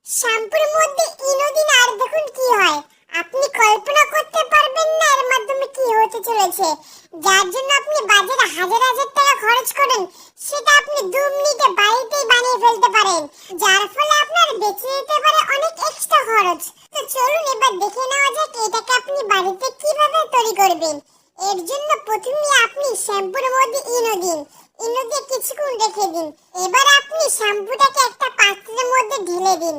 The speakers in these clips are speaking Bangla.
শ্যাম্পুর মধ্যে ইনোদিন আর দেখুন কি হয়। আপনি কল্পনা করতে পারবেন না এর মাধ্যমে কি হতে চলেছে। যার জন্য আপনি বাজারে হাজার হাজার টাকা খরচ করেন, সেটা আপনি 2 মিনিটে বাড়িতেই বানিয়ে ফেলতে পারেন, যার ফলে আপনার বেঁচে যেতে পারে অনেক এক্সট্রা খরচ। তো চলুন এবার দেখে নেওয়া যাক এটাকে আপনি বাড়িতে কিভাবে তৈরি করবেন। এর জন্য প্রথমে আপনি শ্যাম্পুর মধ্যে ইনো দিন, ইনো দিয়ে কিছুক্ষণ রেখে দিন। এবার আপনি শ্যাম্পুটাকে একটা পাত্রের মধ্যে ঢেলে দিন।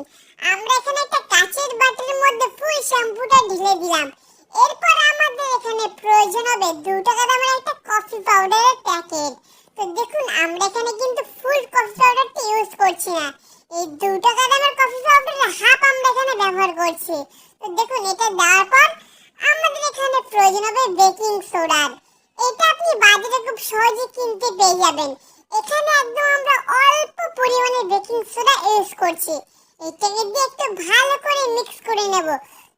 আমরা এখানে একটা কাচের বাটির মধ্যে ফুল শ্যাম্পুটা ঢেলে দিলাম। এরপর আমাদের এখানে প্রয়োজন হবে 2 টাকা দামের একটা কফি পাউডারের প্যাকেট। তো দেখুন আমরা এখানে কিন্তু ফুল কফি পাউডারটা ইউজ করছি না, এই 2 টাকা দামের কফি পাউডারের হাফ আমরা এখানে ব্যবহার করছি। তো দেখুন এটা দেওয়ার পর আমাদের এখানে প্রয়োজন হবে বেকিং সোডার। এটা আপনি বাজারে খুব সহজে কিনতে পেয়ে যাবেন। এখানে একদম আমরা অল্প পরিমাণে বেকিং সোডা ইউজ করছি। এটাকে দিয়ে একটু ভালো করে মিক্স করে নেব।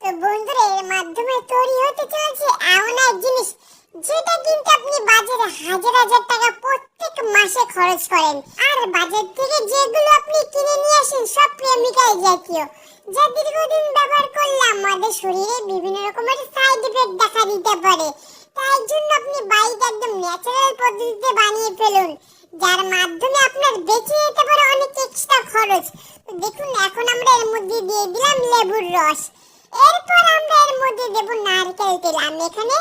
তো বন্ধুরা এর মাধ্যমে তৈরি হতে চলেছে এমন এক জিনিস যেটা কিন্তু আপনি বাজারে হাজার হাজার টাকা প্রত্যেক মাসে খরচ করেন, আর বাজার থেকে যেগুলো আপনি কিনে নিয়ে আসেন সব কেমিক্যাল জাতীয়, যা দীর্ঘদিন ব্যবহার করলে আমাদের শরীরে বিভিন্ন রকমের সাইড ইফেক্ট দেখা দিতে পারে। তাই জন্য আপনি বাড়িতে একদম ন্যাচারাল পদ্ধতিতে বানিয়ে ফেলুন, যার মাধ্যমে আপনার বেঁচে যেতে পারে অনেক এক্সট্রা খরচ। তো দেখুন এখন আমরা এর মধ্যে দিয়ে দিলাম লেবুর রস। এরপর আমরা এর মধ্যে দেব নারকেল তেল। আমি এখানে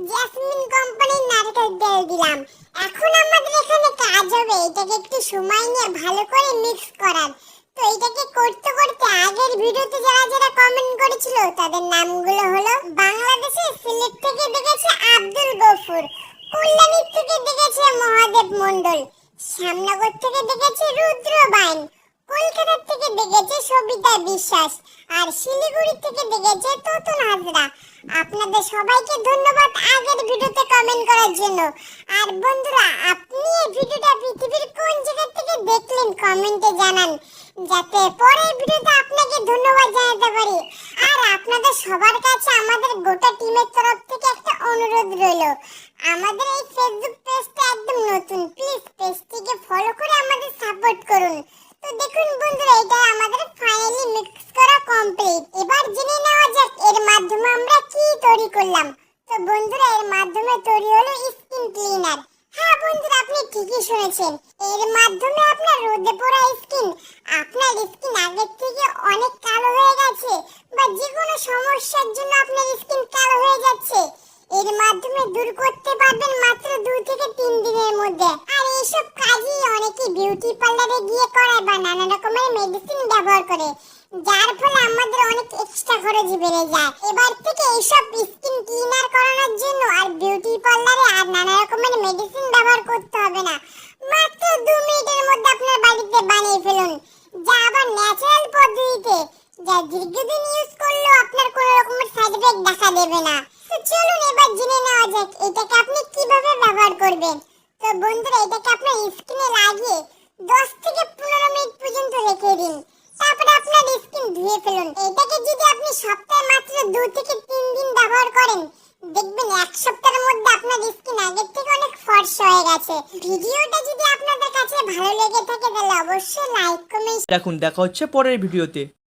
জেসমিন কোম্পানির নারকেল তেল দিলাম। এখন আমাদের এখানে কাজ হবে এটাকে একটু সময় নিয়ে ভালো করে মিক্স করার। তো এটাকে করতে করতে আগের ভিডিওতে যারা যারা কমেন্ট করেছিল তাদের নামগুলো হলো: বাংলাদেশের সিলেট থেকে দেখেছে আব্দুল গফুর, কল্যাণী থেকে দেখেছে মহাদেব মণ্ডল, শ্যামনগর থেকে দেখেছে রুদ্র বাইন, কলকাতা থেকে দেখেছে সবিতা বিশ্বাস, আর শিলিগুড়ি থেকে দেখেছে তোতন হাজরা। আপনাদের সবাইকে ধন্যবাদ আগের ভিডিওতে কমেন্ট করার জন্য। আর বন্ধুরা আপনি এই ভিডিওটা পৃথিবীর কোন জায়গা থেকে দেখলেন কমেন্টে জানান, যাতে পরের ভিডিওতে আপনাকে ধন্যবাদ জানাতে পারি। আর আপনাদের সবার কাছে আমাদের গোটা টিমের তরফ থেকে একটা অনুরোধ রইল, আমাদের এই ফেসবুক পেজটা একদম নতুন, প্লিজ পেজটিকে ফলো করে আমাদের সাপোর্ট করুন। তো দেখুন বন্ধুরা এটা আমাদের ফাইনালি মিক্স করা কমপ্লিট। এবার জেনে নেওয়া যাক এর মাধ্যমে আমরা কি তৈরি করলাম। তো বন্ধুরা এর মাধ্যমে তৈরি হলো স্কিন ক্লিনার। হ্যাঁ বন্ধুরা আপনি ঠিকই শুনেছেন, এর মাধ্যমে আপনার রোদে পোড়া স্কিন, আপনার স্কিন আগের থেকে অনেক কালো হয়ে গেছে বা যে কোনো সমস্যার জন্য আপনার স্কিন কালো হয়ে যাচ্ছে, এর মাধ্যমে দূর করতে পারবেন মাত্র 2 থেকে 3 দিনের মধ্যে। আর এইসব কাজই অনেকে বিউটি পার্লারে গিয়ে করায় বা নানা রকমের মেডিসিন ব্যবহার করে, যার ফলে আমাদের অনেক এক্সট্রা খরচ বেড়ে যায়। এবার থেকে এইসব স্কিন ক্লিনার করানোর জন্য আর বিউটি পার্লারে আর নানা রকমের মেডিসিন ব্যবহার করতে হবে না, মাত্র 2 মিনিটের মধ্যে আপনার বাড়িতে বানিয়ে ফেলুন, যা আবার ন্যাচারাল পদ্ধতিতে, যা দীর্ঘদিন ইউজ করলেও আপনার কোনো রকমের সাইড এফেক্ট দেখা দেবে না। তো চলুন এবার জেনে নেওয়া যাক এটাকে আপনি কিভাবে ব্যবহার করবেন। তো বন্ধুরা এটাকে আপনার স্কিনে লাগিয়ে 10 থেকে 15 মিনিট পর্যন্ত রেখে দিন, তারপরে আপনার স্কিন ধুয়ে ফেলুন। এটাকে যদি আপনি সপ্তাহে মাত্র 2 থেকে 3 দিন ব্যবহার করেন, দেখবেন 1 সপ্তাহের মধ্যে আপনার স্কিন আগের থেকে অনেক ফর্সা হয়ে গেছে। ভিডিওটা যদি আপনাদের কাছে ভালো লেগে থাকে তাহলে অবশ্যই লাইক কমেন্ট দেখুন দেখা হচ্ছে পরের ভিডিওতে।